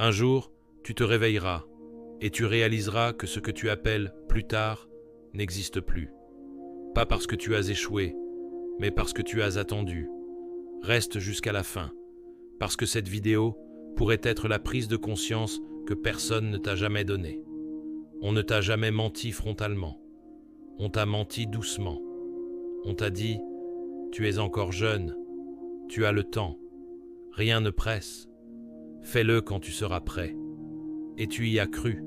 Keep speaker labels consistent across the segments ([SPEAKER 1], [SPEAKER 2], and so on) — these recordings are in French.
[SPEAKER 1] Un jour, tu te réveilleras et tu réaliseras que ce que tu appelles « plus tard » n'existe plus. Pas parce que tu as échoué, mais parce que tu as attendu. Reste jusqu'à la fin, parce que cette vidéo pourrait être la prise de conscience que personne ne t'a jamais donnée. On ne t'a jamais menti frontalement. On t'a menti doucement. On t'a dit « Tu es encore jeune, tu as le temps, rien ne presse, fais-le quand tu seras prêt. » Et tu y as cru,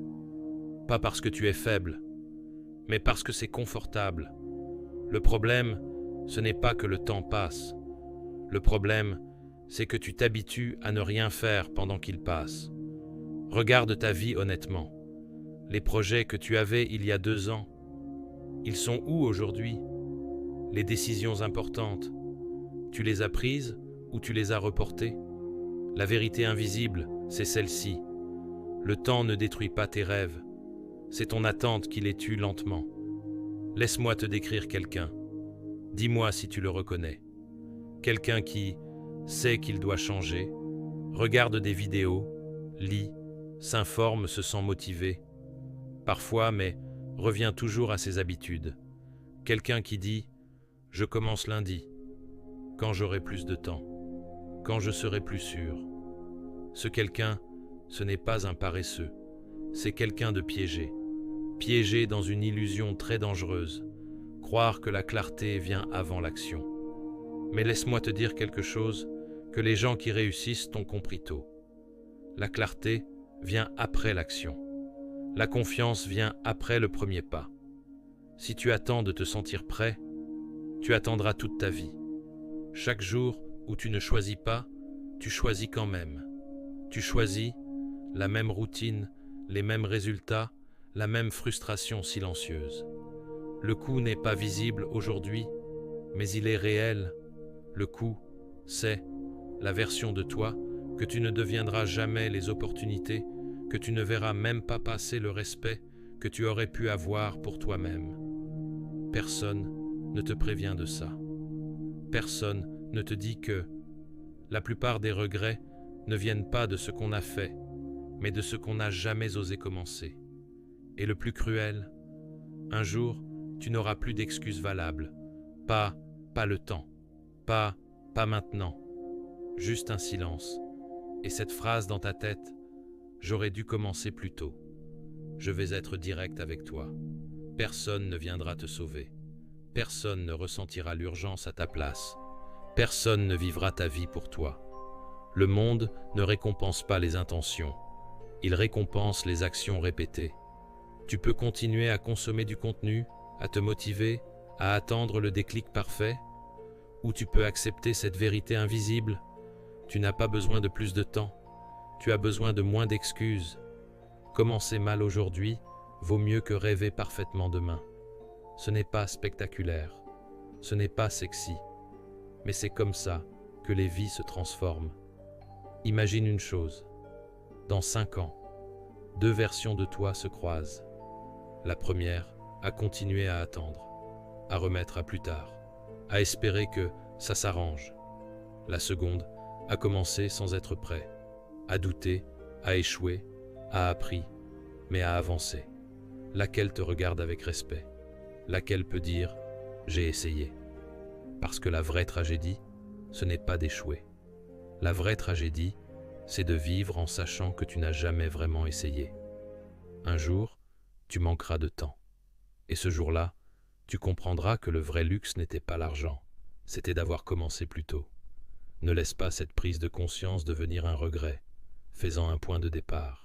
[SPEAKER 1] pas parce que tu es faible, mais parce que c'est confortable. Le problème, ce n'est pas que le temps passe. Le problème, c'est que tu t'habitues à ne rien faire pendant qu'il passe. Regarde ta vie honnêtement. Les projets que tu avais il y a 2 ans, ils sont où aujourd'hui? Les décisions importantes, tu les as prises ou tu les as reportées? La vérité invisible, c'est celle-ci. Le temps ne détruit pas tes rêves. C'est ton attente qui les tue lentement. Laisse-moi te décrire quelqu'un. Dis-moi si tu le reconnais. Quelqu'un qui sait qu'il doit changer, regarde des vidéos, lit, s'informe, se sent motivé. Parfois, mais revient toujours à ses habitudes. Quelqu'un qui dit « Je commence lundi, quand j'aurai plus de temps, quand je serai plus sûr ». Ce quelqu'un, ce n'est pas un paresseux, c'est quelqu'un de piégé. Piégé dans une illusion très dangereuse, croire que la clarté vient avant l'action. Mais laisse-moi te dire quelque chose que les gens qui réussissent t'ont compris tôt. La clarté vient après l'action. La confiance vient après le premier pas. Si tu attends de te sentir prêt, tu attendras toute ta vie. Chaque jour où tu ne choisis pas, tu choisis quand même. Tu choisis la même routine, les mêmes résultats, la même frustration silencieuse. Le coup n'est pas visible aujourd'hui, mais il est réel. Le coup, c'est la version de toi que tu ne deviendras jamais, les opportunités, que tu ne verras même pas passer, le respect que tu aurais pu avoir pour toi-même. Personne ne te prévient de ça. Personne ne te dit que la plupart des regrets ne viennent pas de ce qu'on a fait, mais de ce qu'on n'a jamais osé commencer. Et le plus cruel, un jour, tu n'auras plus d'excuses valables. Pas le temps. Pas maintenant. Juste un silence. Et cette phrase dans ta tête, j'aurais dû commencer plus tôt. Je vais être direct avec toi. Personne ne viendra te sauver. Personne ne ressentira l'urgence à ta place. Personne ne vivra ta vie pour toi. Le monde ne récompense pas les intentions. Il récompense les actions répétées. Tu peux continuer à consommer du contenu, à te motiver, à attendre le déclic parfait, ou tu peux accepter cette vérité invisible. Tu n'as pas besoin de plus de temps. Tu as besoin de moins d'excuses. Commencer mal aujourd'hui vaut mieux que rêver parfaitement demain. Ce n'est pas spectaculaire, ce n'est pas sexy, mais c'est comme ça que les vies se transforment. Imagine une chose, dans 5 ans, 2 versions de toi se croisent. La première a continué à attendre, à remettre à plus tard, à espérer que ça s'arrange. La seconde a commencé sans être prêt, a douté, a échoué, a appris, mais a avancé. Laquelle te regarde avec respect? Laquelle peut dire « j'ai essayé ». Parce que la vraie tragédie, ce n'est pas d'échouer. La vraie tragédie, c'est de vivre en sachant que tu n'as jamais vraiment essayé. Un jour, tu manqueras de temps. Et ce jour-là, tu comprendras que le vrai luxe n'était pas l'argent, c'était d'avoir commencé plus tôt. Ne laisse pas cette prise de conscience devenir un regret, fais-en un point de départ.